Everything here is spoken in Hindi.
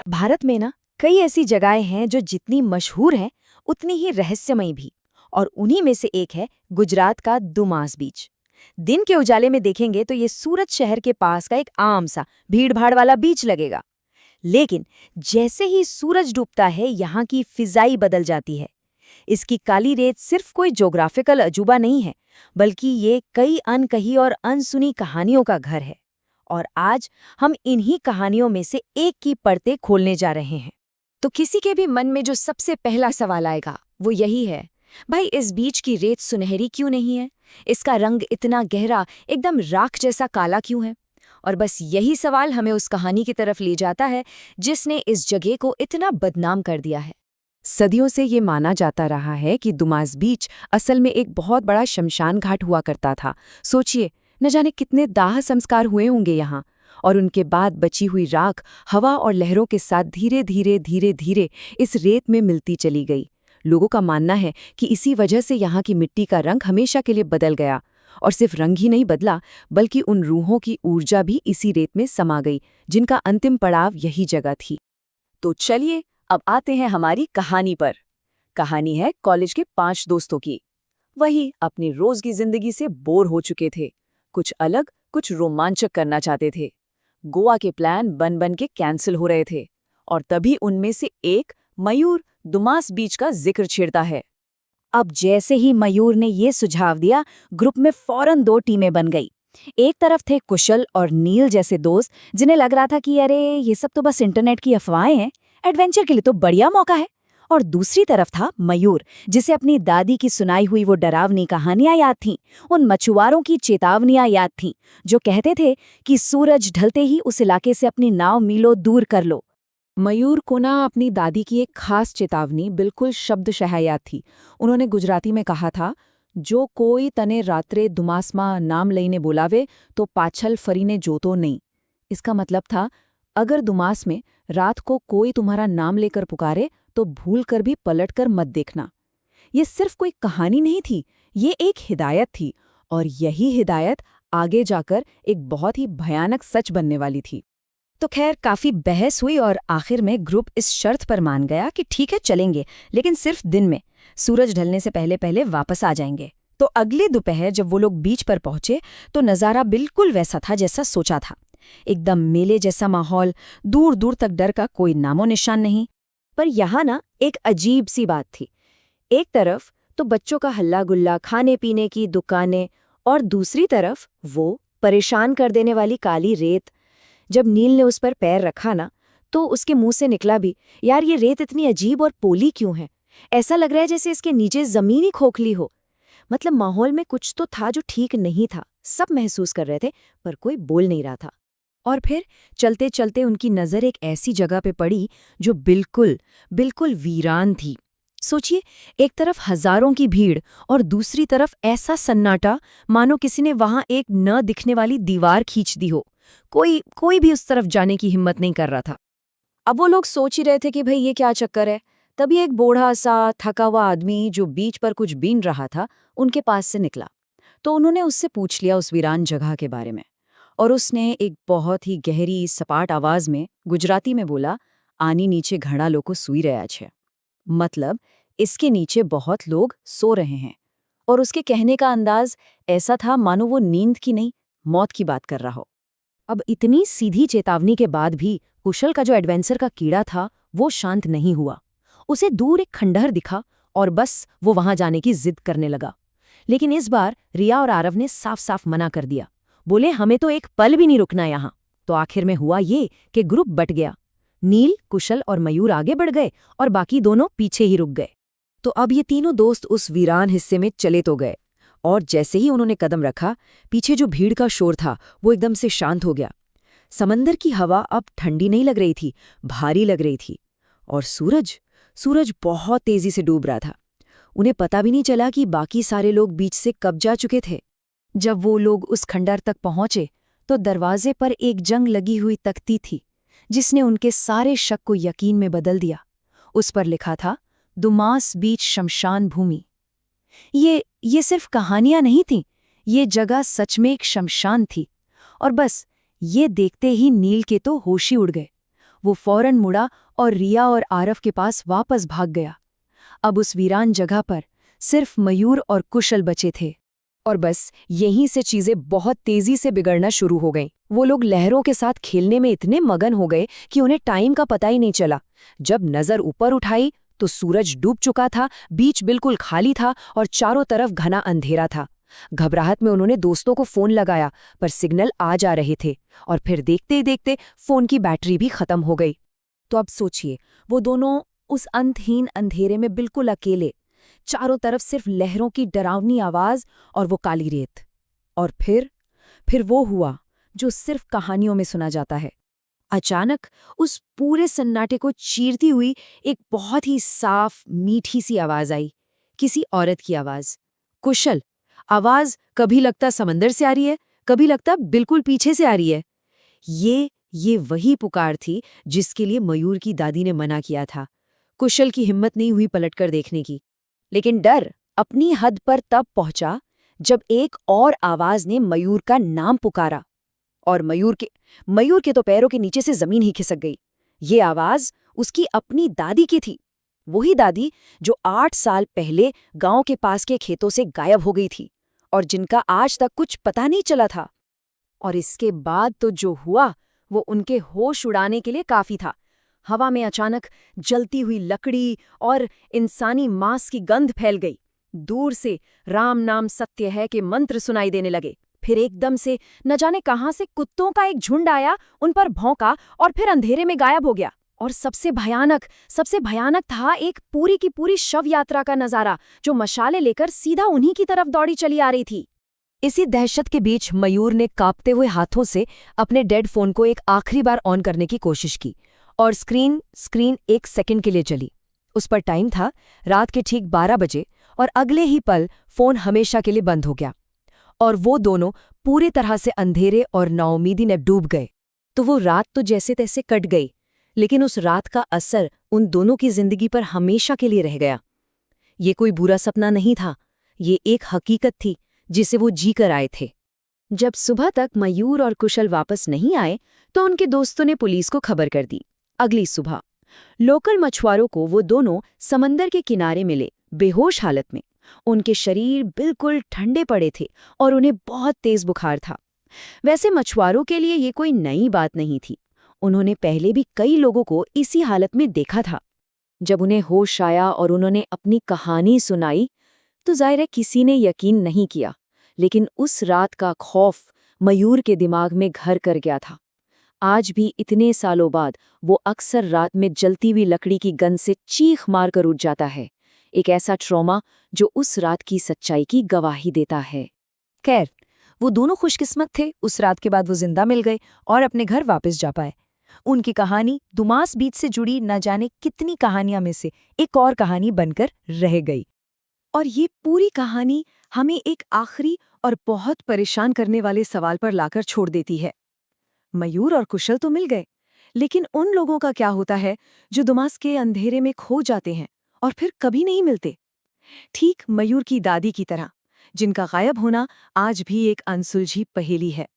भारत में ना कई ऐसी जगहें हैं जो जितनी मशहूर हैं उतनी ही रहस्यमयी भी। और उन्हीं में से एक है गुजरात का दुमास बीच। दिन के उजाले में देखेंगे तो ये सूरत शहर के पास का एक आम सा भीड़-भाड़ वाला बीच लगेगा। लेकिन जैसे ही सूरज डूबता है यहाँ की फिजाई बदल जाती है। इसकी काली रेत सिर्फ कोई ज्योग्राफिकल अजूबा नहीं है, बल्कि ये कई अनकही और अनसुनी कहानियों का घर है। और आज हम इन्हीं कहानियों में से एक की परतें खोलने जा रहे हैं। तो किसी के भी मन में जो सबसे पहला सवाल आएगा वो यही है, भाई इस बीच की रेत सुनहरी क्यों नहीं है? इसका रंग इतना गहरा, एकदम राख जैसा काला क्यों है? और बस यही सवाल हमें उस कहानी की तरफ ले जाता है जिसने इस जगह को इतना बदनाम कर दिया है। सदियों से ये माना जाता रहा है कि दुमास बीच असल में एक बहुत बड़ा शमशान घाट हुआ करता था। सोचिए, न जाने कितने दाह संस्कार हुए होंगे यहाँ, और उनके बाद बची हुई राख हवा और लहरों के साथ धीरे धीरे धीरे धीरे इस रेत में मिलती चली गई। लोगों का मानना है कि इसी वजह से यहाँ की मिट्टी का रंग हमेशा के लिए बदल गया, और सिर्फ रंग ही नहीं बदला बल्कि उन रूहों की ऊर्जा भी इसी रेत में समा गई जिनका अंतिम पड़ाव यही जगह थी। तो चलिए अब आते हैं हमारी कहानी पर। कहानी है कॉलेज के 5 दोस्तों की। वही अपनी रोज की जिंदगी से बोर हो चुके थे, कुछ अलग कुछ रोमांचक करना चाहते थे। गोवा के प्लान बन बन के कैंसिल हो रहे थे, और तभी उनमें से एक मयूर दुमास बीच का जिक्र छेड़ता है। अब जैसे ही मयूर ने ये सुझाव दिया, ग्रुप में फौरन 2 टीमें बन गई। एक तरफ थे कुशल और नील जैसे दोस्त जिन्हें लग रहा था कि अरे ये सब तो बस इंटरनेट की अफवाहें हैं, एडवेंचर के लिए तो बढ़िया मौका है। और दूसरी तरफ था मयूर, जिसे अपनी दादी की सुनाई हुई वो डरावनी कहानियां याद थीं, उन मछुआरों की चेतावनियां याद थीं जो कहते थे कि सूरज ढलते ही उस इलाके से अपनी नाव मीलों दूर कर लो। मयूर को ना अपनी दादी की एक खास चेतावनी बिल्कुल शब्दशः याद थी। उन्होंने गुजराती में कहा था, जो कोई तने रात्रे दुमासमा नाम लईने बोलावे तो पाछल फरीने जोतो नहीं। इसका मतलब था, अगर दुमास में रात को कोई तुम्हारा नाम लेकर पुकारे तो भूल कर भी पलट कर मत देखना। ये सिर्फ कोई कहानी नहीं थी, ये एक हिदायत थी, और यही हिदायत आगे जाकर एक बहुत ही भयानक सच बनने वाली थी। तो खैर काफी बहस हुई और आखिर में ग्रुप इस शर्त पर मान गया कि ठीक है चलेंगे, लेकिन सिर्फ दिन में, सूरज ढलने से पहले पहले वापस आ जाएंगे। तो अगले दोपहर जब वो लोग बीच पर पहुंचे तो नज़ारा बिल्कुल वैसा था जैसा सोचा था। एकदम मेले जैसा माहौल, दूर दूर तक डर का कोई नामो निशान नहीं। पर यहाँ ना एक अजीब सी बात थी। एक तरफ तो बच्चों का हल्ला गुल्ला, खाने पीने की दुकानें, और दूसरी तरफ वो परेशान कर देने वाली काली रेत। जब नील ने उस पर पैर रखा ना, तो उसके मुंह से निकला भी, यार ये रेत इतनी अजीब और पोली क्यों है? ऐसा लग रहा है जैसे इसके नीचे जमीन ही खोखली हो। मतलब माहौल में कुछ तो था जो ठीक नहीं था। सब महसूस कर रहे थे पर कोई बोल नहीं रहा था। और फिर चलते चलते उनकी नज़र एक ऐसी जगह पे पड़ी जो बिल्कुल बिल्कुल वीरान थी। सोचिए, एक तरफ हजारों की भीड़ और दूसरी तरफ ऐसा सन्नाटा मानो किसी ने वहां एक न दिखने वाली दीवार खींच दी हो। कोई भी उस तरफ जाने की हिम्मत नहीं कर रहा था। अब वो लोग सोच ही रहे थे कि भाई ये क्या चक्कर है। तभी एक बूढ़ा सा थका हुआ आदमी जो बीच पर कुछ बीन रहा था उनके पास से निकला। तो उन्होंने उससे पूछ लिया उस वीरान जगह के बारे में, और उसने एक बहुत ही गहरी सपाट आवाज में गुजराती में बोला, आनी नीचे घड़ा लोग सुई रहा है। मतलब इसके नीचे बहुत लोग सो रहे हैं। और उसके कहने का अंदाज ऐसा था मानो वो नींद की नहीं, मौत की बात कर रहा हो। अब इतनी सीधी चेतावनी के बाद भी कुशल का जो एडवेंचर का कीड़ा था वो शांत नहीं हुआ। उसे दूर एक खंडहर दिखा और बस वो वहां जाने की जिद करने लगा। लेकिन इस बार रिया और आरव ने साफ साफ मना कर दिया। बोले, हमें तो एक पल भी नहीं रुकना यहाँ। तो आखिर में हुआ ये कि ग्रुप बट गया। नील, कुशल और मयूर आगे बढ़ गए और बाकी दोनों पीछे ही रुक गए। तो अब ये तीनों दोस्त उस वीरान हिस्से में चले तो गए, और जैसे ही उन्होंने कदम रखा, पीछे जो भीड़ का शोर था वो एकदम से शांत हो गया। समंदर की हवा अब ठंडी नहीं लग रही थी, भारी लग रही थी। और सूरज बहुत तेजी से डूब रहा था। उन्हें पता भी नहीं चला कि बाकी सारे लोग बीच से कब जा चुके थे। जब वो लोग उस खंडहर तक पहुंचे तो दरवाजे पर एक जंग लगी हुई तख्ती थी जिसने उनके सारे शक को यकीन में बदल दिया। उस पर लिखा था, दुमास बीच शमशान भूमि। ये सिर्फ कहानियां नहीं थीं, ये जगह सच में एक शमशान थी। और बस ये देखते ही नील के तो होश ही उड़ गए। वो फौरन मुड़ा और रिया और आरव के पास वापस भाग गया। अब उस वीरान जगह पर सिर्फ मयूर और कुशल बचे थे। और बस यहीं से चीजें बहुत तेजी से बिगड़ना शुरू हो गईं। वो लोग लहरों के साथ खेलने में इतने मगन हो गए कि उन्हें टाइम का पता ही नहीं चला। जब नजर ऊपर उठाई तो सूरज डूब चुका था, बीच बिल्कुल खाली था और चारों तरफ घना अंधेरा था। घबराहट में उन्होंने दोस्तों को फोन लगाया, पर सिग्नल आ जा रहे थे और फिर देखते ही देखते फोन की बैटरी भी खत्म हो गई। तो अब सोचिए, वो दोनों उस अंतहीन अंधेरे में बिल्कुल अकेले, चारों तरफ सिर्फ लहरों की डरावनी आवाज और वो काली रेत। और फिर वो हुआ जो सिर्फ कहानियों में सुना जाता है। अचानक उस पूरे सन्नाटे को चीरती हुई एक बहुत ही साफ मीठी सी आवाज आई, किसी औरत की आवाज। कुशल, आवाज कभी लगता समंदर से आ रही है, कभी लगता बिल्कुल पीछे से आ रही है। ये वही पुकार थी जिसके लिए मयूर की दादी ने मना किया था। कुशल की हिम्मत नहीं हुई पलटकर देखने की, लेकिन डर अपनी हद पर तब पहुंचा जब एक और आवाज ने मयूर का नाम पुकारा। और मयूर के तो पैरों के नीचे से जमीन ही खिसक गई। ये आवाज उसकी अपनी दादी की थी, वही दादी जो 8 साल पहले गांव के पास के खेतों से गायब हो गई थी और जिनका आज तक कुछ पता नहीं चला था। और इसके बाद तो जो हुआ वो उनके होश उड़ाने के लिए काफी था। हवा में अचानक जलती हुई लकड़ी और इंसानी मांस की गंध फैल गई। दूर से राम नाम सत्य है के मंत्र सुनाई देने लगे। फिर एकदम से न जाने कहां से कुत्तों का एक झुंड आया, उन पर भौंका और फिर अंधेरे में गायब हो गया। और सबसे भयानक था एक पूरी की पूरी शव यात्रा का नजारा, जो मशाले लेकर सीधा उन्हीं की तरफ दौड़ी चली आ रही थी। इसी दहशत के बीच मयूर ने कांपते हुए हाथों से अपने डेड फोन को एक आखिरी बार ऑन करने की कोशिश की और स्क्रीन 1 सेकंड के लिए चली। उस पर टाइम था रात के ठीक 12 बजे और अगले ही पल फोन हमेशा के लिए बंद हो गया और वो दोनों पूरी तरह से अंधेरे और नाउमीदी में डूब गए। तो वो रात तो जैसे तैसे कट गई, लेकिन उस रात का असर उन दोनों की जिंदगी पर हमेशा के लिए रह गया। ये कोई बुरा सपना नहीं था, ये एक हकीकत थी जिसे वो जी कर आए थे। जब सुबह तक मयूर और कुशल वापस नहीं आए तो उनके दोस्तों ने पुलिस को खबर कर दी। अगली सुबह लोकल मछुआरों को वो दोनों समंदर के किनारे मिले, बेहोश हालत में। उनके शरीर बिल्कुल ठंडे पड़े थे और उन्हें बहुत तेज बुखार था। वैसे मछुआरों के लिए ये कोई नई बात नहीं थी, उन्होंने पहले भी कई लोगों को इसी हालत में देखा था। जब उन्हें होश आया और उन्होंने अपनी कहानी सुनाई तो जाहिर है किसी ने यकीन नहीं किया, लेकिन उस रात का खौफ मयूर के दिमाग में घर कर गया था। आज भी इतने सालों बाद वो अक्सर रात में जलती हुई लकड़ी की गंध से चीख मारकर उठ जाता है, एक ऐसा ट्रॉमा जो उस रात की सच्चाई की गवाही देता है। खैर, वो दोनों खुशकिस्मत थे, उस रात के बाद वो जिंदा मिल गए और अपने घर वापस जा पाए। उनकी कहानी दुमास बीच से जुड़ी न जाने कितनी कहानियां में से एक और कहानी बनकर रह गई। और ये पूरी कहानी हमें एक आखिरी और बहुत परेशान करने वाले सवाल पर लाकर छोड़ देती है। मयूर और कुशल तो मिल गए, लेकिन उन लोगों का क्या होता है जो दुमास के अंधेरे में खो जाते हैं और फिर कभी नहीं मिलते? ठीक मयूर की दादी की तरह, जिनका गायब होना आज भी एक अनसुलझी पहेली है।